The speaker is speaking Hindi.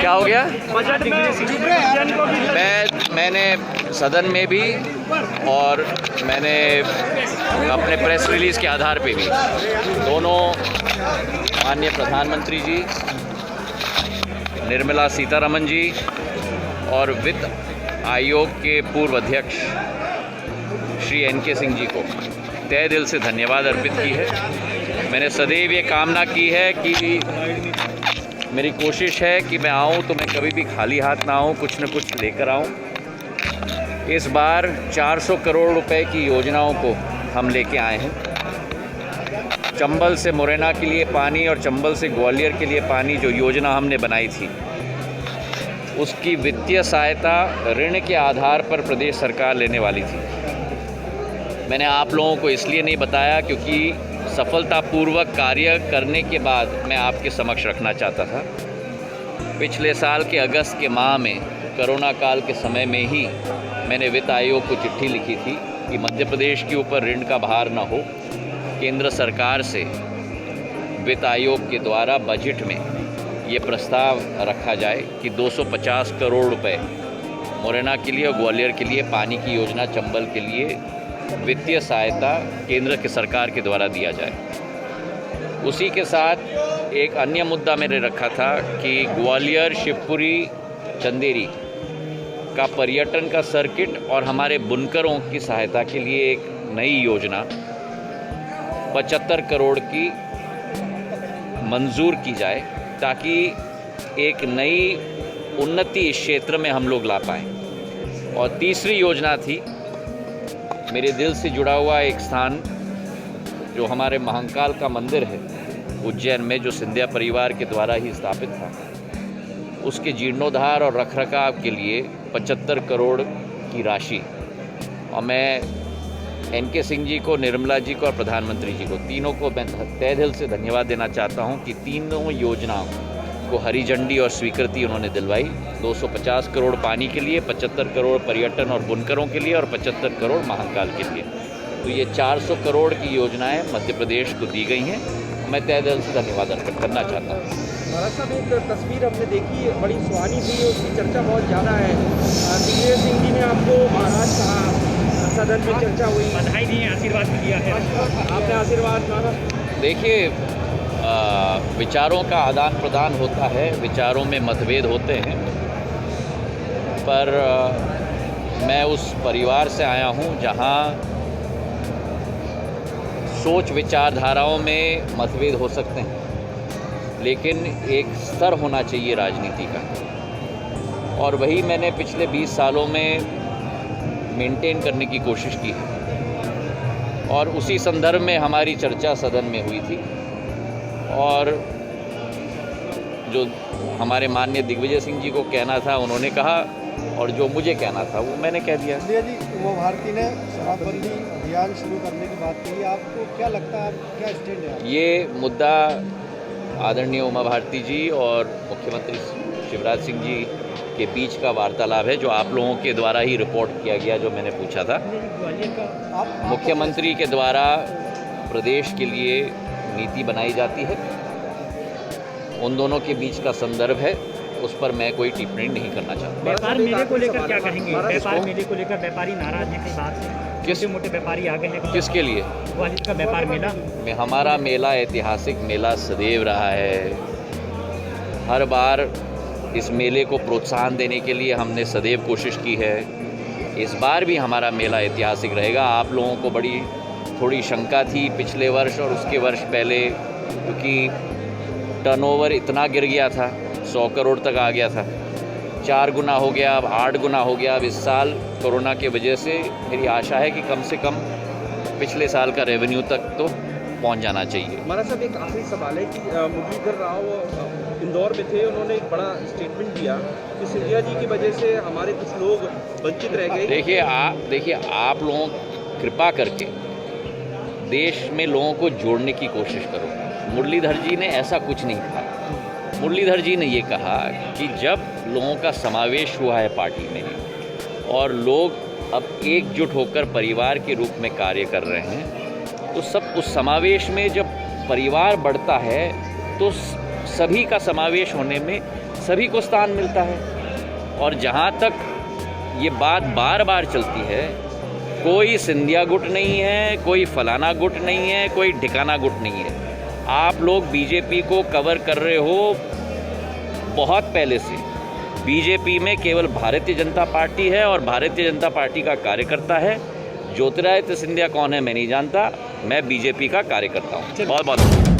क्या हो गया? बजट में मैंने सदन में भी और मैंने अपने प्रेस रिलीज़ के आधार पे भी दोनों माननीय प्रधानमंत्री जी, निर्मला सीतारमण जी और वित्त आयोग के पूर्व अध्यक्ष श्री NK सिंह जी को तहे दिल से धन्यवाद अर्पित की है। मैंने सदैव ये कामना की है कि मेरी कोशिश है कि मैं आऊँ तो मैं कभी भी खाली हाथ ना आऊँ, कुछ न कुछ लेकर आऊँ। इस बार 400 करोड़ रुपए की योजनाओं को हम लेके आए हैं। चंबल से मुरैना के लिए पानी और चंबल से ग्वालियर के लिए पानी जो योजना हमने बनाई थी, उसकी वित्तीय सहायता ऋण के आधार पर प्रदेश सरकार लेने वाली थी। मैंने आप लोगों को इसलिए नहीं बताया क्योंकि सफलतापूर्वक कार्य करने के बाद मैं आपके समक्ष रखना चाहता था। पिछले साल के अगस्त के माह में कोरोना काल के समय में ही मैंने वित्त आयोग को चिट्ठी लिखी थी कि मध्य प्रदेश के ऊपर ऋण का भार न हो। केंद्र सरकार से वित्त आयोग के द्वारा बजट में ये प्रस्ताव रखा जाए कि 250 करोड़ रुपए मुरैना के लिए और ग्वालियर के लिए पानी की योजना, चंबल के लिए वित्तीय सहायता केंद्र के सरकार के द्वारा दिया जाए। उसी के साथ एक अन्य मुद्दा मैंने रखा था कि ग्वालियर, शिवपुरी, चंदेरी का पर्यटन का सर्किट और हमारे बुनकरों की सहायता के लिए एक नई योजना 75 करोड़ की मंजूर की जाए ताकि एक नई उन्नति इस क्षेत्र में हम लोग ला पाएँ। और तीसरी योजना थी मेरे दिल से जुड़ा हुआ एक स्थान जो हमारे महाकाल का मंदिर है उज्जैन में, जो सिंधिया परिवार के द्वारा ही स्थापित था, उसके जीर्णोद्धार और रखरखाव के लिए 75 करोड़ की राशि। और मैं NK सिंह जी को, निर्मला जी को और प्रधानमंत्री जी को, तीनों को मैं तहे दिल से धन्यवाद देना चाहता हूं कि तीनों योजनाओं को हरी झंडी और स्वीकृति उन्होंने दिलवाई। 250 करोड़ पानी के लिए, 75 करोड़ पर्यटन और बुनकरों के लिए और 75 करोड़ महाकाल के लिए। तो ये 400 करोड़ की योजनाएं मध्य प्रदेश को दी गई हैं। मैं तहे दिल से धन्यवाद अर्पित करना चाहता हूँ। महाराज साहब, एक तस्वीर हमने देखी, बड़ी सुहानी थी, उसकी चर्चा बहुत ज़्यादा है। दिग्विजय सिंह जी ने आपको महाराज कहा, सदन में चर्चा हुई, बधाई दी, आशीर्वाद भी दिया है, आपने आशीर्वाद मांगा। देखिए, विचारों का आदान प्रदान होता है, विचारों में मतभेद होते हैं, पर मैं उस परिवार से आया हूं जहां सोच विचारधाराओं में मतभेद हो सकते हैं, लेकिन एक स्तर होना चाहिए राजनीति का, और वही मैंने पिछले 20 सालों में मेंटेन करने की कोशिश की है। और उसी संदर्भ में हमारी चर्चा सदन में हुई थी और जो हमारे माननीय दिग्विजय सिंह जी को कहना था उन्होंने कहा, और जो मुझे कहना था वो मैंने कह दिया। जी, उमा भारती ने शराबबंदी अभियान शुरू करने की बात कही, आपको क्या लगता है, आप क्या स्टैंड है? ये मुद्दा आदरणीय उमा भारती जी और मुख्यमंत्री शिवराज सिंह जी के बीच का वार्तालाप है, जो आप लोगों के द्वारा ही रिपोर्ट किया गया, जो मैंने पूछा था। मुख्यमंत्री के द्वारा प्रदेश के लिए नीति बनाई जाती है, उन दोनों के बीच का संदर्भ है, उस पर मैं कोई टिप्पणी नहीं करना चाहता। व्यापार मेले को लेकर क्या कहेंगे? व्यापार मेले को लेकर व्यापारी नाराज हैं कई बात से, किस मोटे व्यापारी आ गए हैं। किसके लिए? ग्वालियर का व्यापार मेला में हमारा मेला ऐतिहासिक मेला सदैव रहा है। हर बार इस मेले को प्रोत्साहन देने के लिए हमने सदैव कोशिश की है। इस बार भी हमारा मेला ऐतिहासिक रहेगा। आप लोगों को बड़ी थोड़ी शंका थी पिछले वर्ष और उसके वर्ष पहले, क्योंकि टर्नओवर इतना गिर गया था, 100 करोड़ तक आ गया था, 4 गुना हो गया, अब 8 गुना हो गया। अब इस साल कोरोना की वजह से मेरी आशा है कि कम से कम पिछले साल का रेवेन्यू तक तो पहुंच जाना चाहिए। महाराज साहब, एक आखिरी सवाल है कि मुरलीधर राव इंदौर में थे, उन्होंने एक बड़ा स्टेटमेंट दिया कि सिंधिया जी की वजह से हमारे कुछ लोग वंचित रह गए। देखिए आप लोगों कृपा करके देश में लोगों को जोड़ने की कोशिश करो। मुरलीधर जी ने ऐसा कुछ नहीं कहा। मुरलीधर जी ने ये कहा कि जब लोगों का समावेश हुआ है पार्टी में और लोग अब एकजुट होकर परिवार के रूप में कार्य कर रहे हैं, तो सब उस समावेश में जब परिवार बढ़ता है तो सभी का समावेश होने में सभी को स्थान मिलता है। और जहाँ तक ये बात बार बार चलती है, कोई सिंधिया गुट नहीं है, कोई फलाना गुट नहीं है, कोई ठिकाना गुट नहीं है। आप लोग बीजेपी को कवर कर रहे हो बहुत पहले से। बीजेपी में केवल भारतीय जनता पार्टी है और भारतीय जनता पार्टी का कार्यकर्ता है। ज्योतिरादित्य सिंधिया कौन है मैं नहीं जानता, मैं बीजेपी का कार्यकर्ता हूँ। बहुत बहुत